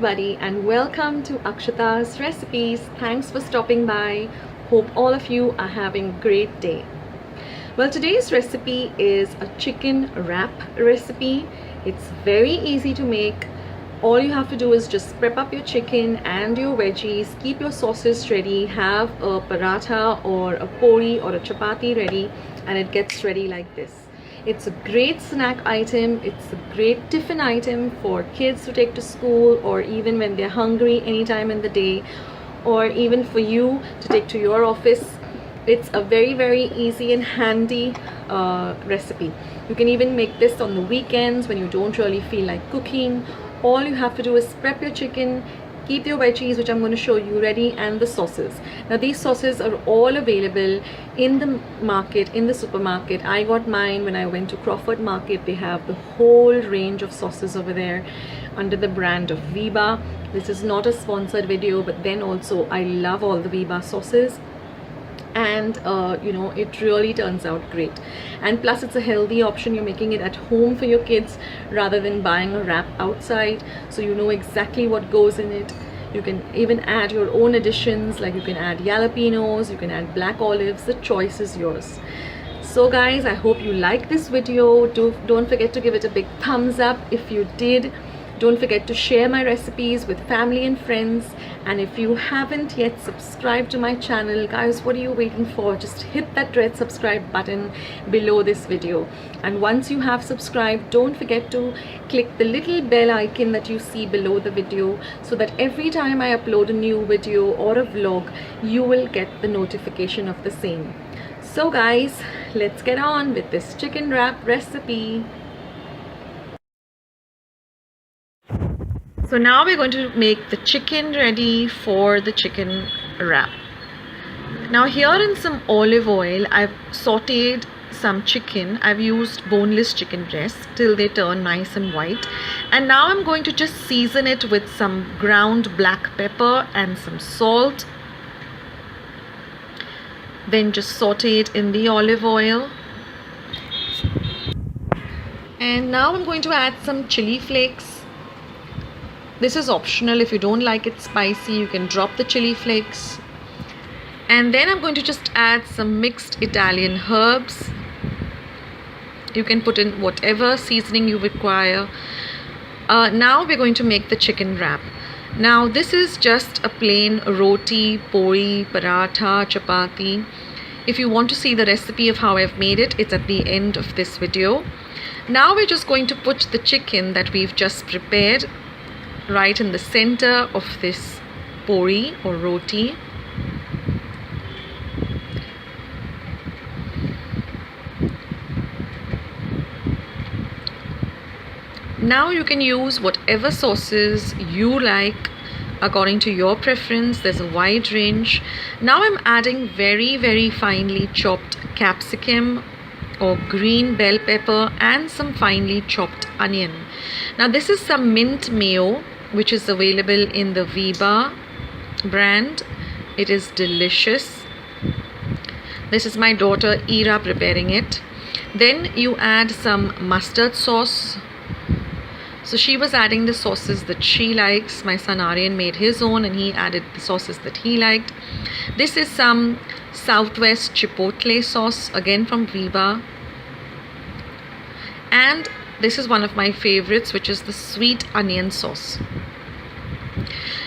everybody and welcome to Akshata's Recipes. Thanks for stopping by. Hope all of you are having a great day. Well, today's recipe is a chicken wrap recipe. It's very easy to make. All you have to do is just prep up your chicken and your veggies, keep your sauces ready, have a paratha or a puri or a chapati ready, and it gets ready like this. It's a great snack item. It's a great tiffin item for kids to take to school, or even when they're hungry anytime in the day, or even for you to take to your office. It's a very easy and handy recipe. You can even make this on the weekends when you don't really feel like cooking. All you have to do is prep your chicken, keep your veggies, which I'm going to show you, ready, and the sauces. Now these sauces are all available in the market, in the supermarket. I got mine when I went to Crawford Market. They have the whole range of sauces over there under the brand of Viva. This is not a sponsored video, but then also I love all the Viva sauces, and you know, it really turns out great. And plus it's a healthy option. You're making it at home for your kids rather than buying a wrap outside, so you know exactly what goes in it. You can even add your own additions, like you can add jalapenos, you can add black olives. The choice is yours. So guys, I hope you like this video. Don't forget to give it a big thumbs up if you did. Don't forget to share my recipes with family and friends. And if you haven't yet subscribed to my channel, guys, what are you waiting for? Just hit that red subscribe button below this video. And once you have subscribed, don't forget to click the little bell icon that you see below the video, so that every time I upload a new video or a vlog, you will get the notification of the same. So guys, let's get on with this chicken wrap recipe. So now we're going to make the chicken ready for the chicken wrap. Now here in some olive oil, I've sauteed some chicken. I've used boneless chicken breast till they turn nice and white. And now I'm going to just season it with some ground black pepper and some salt. Then just saute it in the olive oil. And now I'm going to add some chili flakes. This is optional. If you don't like it spicy, you can drop the chili flakes. And then I'm going to just add some mixed Italian herbs. You can put in whatever seasoning you require. Now we're going to make the chicken wrap. Now this is just a plain roti, puri, paratha, chapati. If you want to see the recipe of how I've made it, it's at the end of this video. Now we're just going to put the chicken that we've just prepared right in the center of this puri or roti. Now you can use whatever sauces you like according to your preference. There's a wide range. Now I'm adding very finely chopped capsicum or green bell pepper and some finely chopped onion. Now this is some mint mayo, which is available in the Viva brand. It is delicious. This is my daughter Ira preparing it. Then you add some mustard sauce. So she was adding the sauces that she likes. My son Aryan made his own and he added the sauces that he liked. This is some Southwest Chipotle sauce, again from Viva. And this is one of my favorites, which is the sweet onion sauce.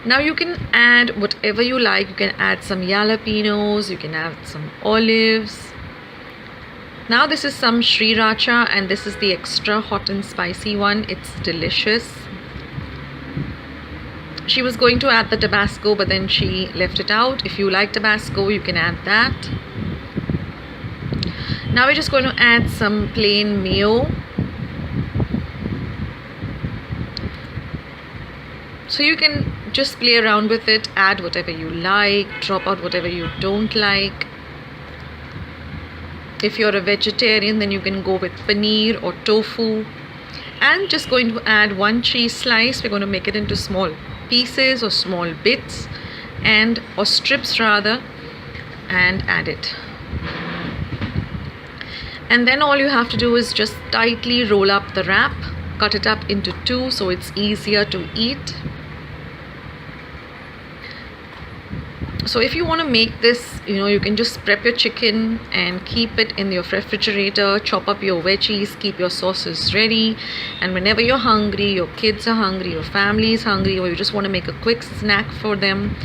Now you can add whatever you like. You can add some jalapenos, you can add some olives. Now this is some sriracha, and this is the extra hot and spicy one. It's delicious. She was going to add the Tabasco, but then she left it out. If you like Tabasco, you can add that. Now we're just going to add some plain mayo. So you can just play around with it, add whatever you like, drop out whatever you don't like. If you're a vegetarian, then you can go with paneer or tofu. And just going to add one cheese slice. We're going to make it into small pieces or small bits or strips rather, and add it. And then all you have to do is just tightly roll up the wrap, cut it up into two so it's easier to eat. So if you want to make this, you can just prep your chicken and keep it in your refrigerator, chop up your veggies, keep your sauces ready, and whenever you're hungry, your kids are hungry, your family is hungry, or you just want to make a quick snack for them,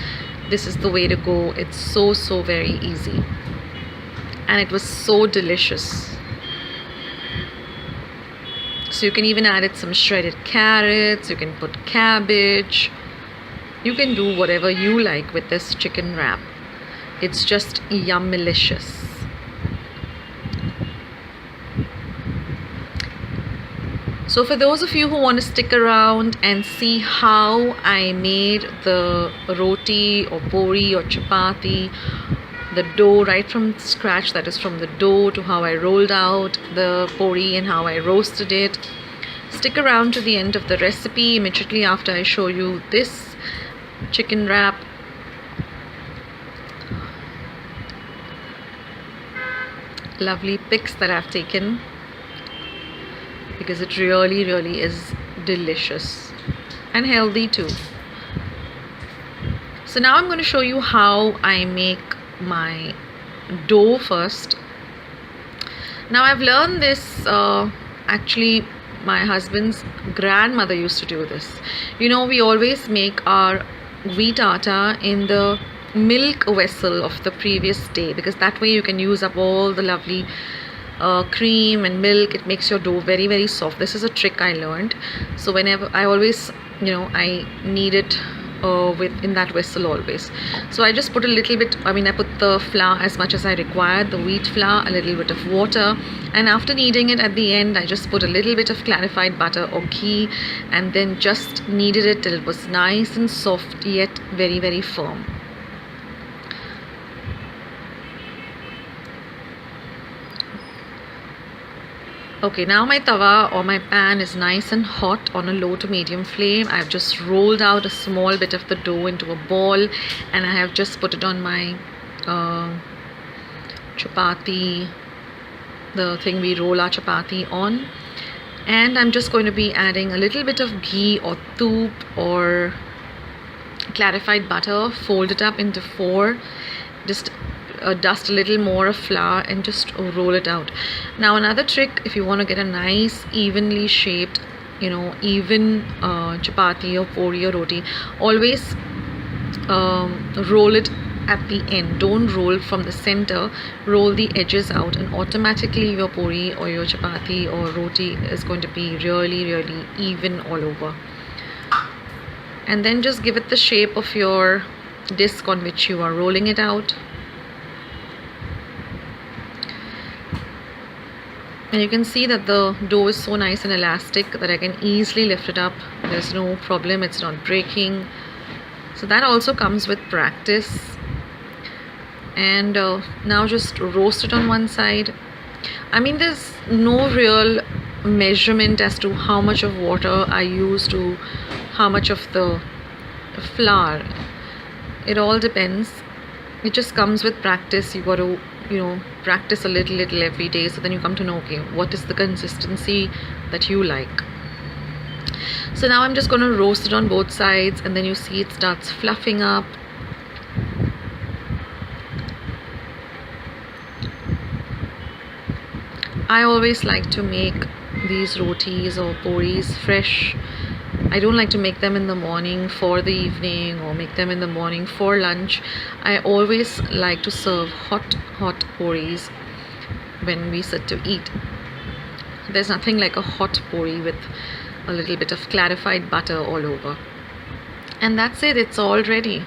this is the way to go. It's so very easy, and it was so delicious. So you can even add it some shredded carrots, you can put cabbage. You can do whatever you like with this chicken wrap. It's just yummalicious. So for those of you who want to stick around and see how I made the roti or puri or chapati, the dough right from scratch, that is from the dough to how I rolled out the puri and how I roasted it, stick around to the end of the recipe immediately after I show you this chicken wrap. Lovely pics that I've taken, because it really is delicious and healthy too. So now I'm going to show you how I make my dough first. Now I've learned this, actually my husband's grandmother used to do this. We always make our wheat atta in the milk vessel of the previous day, because that way you can use up all the lovely cream and milk. It makes your dough very soft. This is a trick I learned. So whenever I always, I need it in that vessel always. So I just put a little bit, I put the flour as much as I required, the wheat flour, a little bit of water, and after kneading it at the end, I just put a little bit of clarified butter or ghee, and then just kneaded it till it was nice and soft yet very firm. Okay, now my tawa or my pan is nice and hot on a low to medium flame. I've just rolled out a small bit of the dough into a ball, and I have just put it on my chapati, the thing we roll our chapati on. And I'm just going to be adding a little bit of ghee or toop or clarified butter, fold it up into 4, just dust a little more of flour and just roll it out. Now another trick, if you want to get a nice evenly shaped, even chapati or puri or roti, always roll it at the end. Don't roll from the center, roll the edges out, and automatically your puri or your chapati or roti is going to be really even all over. And then just give it the shape of your disc on which you are rolling it out. And you can see that the dough is so nice and elastic that I can easily lift it up. There's no problem, it's not breaking. So that also comes with practice. And now just roast it on one side. There's no real measurement as to how much of water I use to how much of the flour. It all depends. It just comes with practice. You got to practice a little every day, so then you come to know, okay, what is the consistency that you like. So now I'm just going to roast it on both sides, and then you see it starts fluffing up. I always like to make these rotis or puris fresh. I don't like to make them in the morning for the evening or make them in the morning for lunch. I always like to serve hot puris when we sit to eat. There's nothing like a hot puri with a little bit of clarified butter all over. And that's it, it's all ready.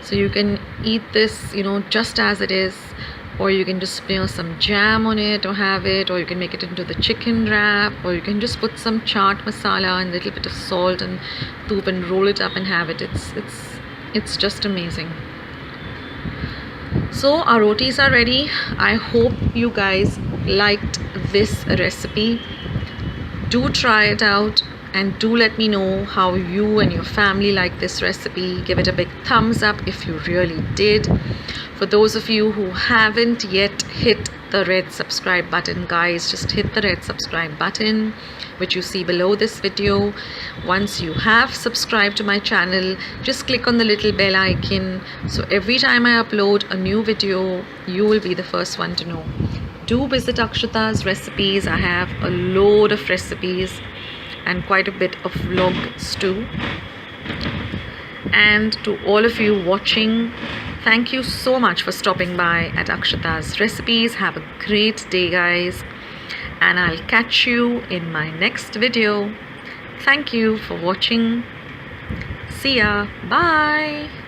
So you can eat this, just as it is, or you can just smear some jam on it or have it, or you can make it into the chicken wrap, or you can just put some chaat masala and a little bit of salt and toop and roll it up and have it. It's just amazing. So our rotis are ready. I hope you guys liked this recipe. Do try it out and do let me know how you and your family like this recipe. Give it a big thumbs up if you really did. For those of you who haven't yet hit the red subscribe button, guys, just hit the red subscribe button which you see below this video. Once you have subscribed to my channel, just click on the little bell icon, so every time I upload a new video, you will be the first one to know. Do visit Akshata's recipes. I have a load of recipes and quite a bit of vlogs too. And to all of you watching, thank you so much for stopping by at Akshata's recipes. Have a great day, guys, and I'll catch you in my next video. Thank you for watching. See ya. Bye.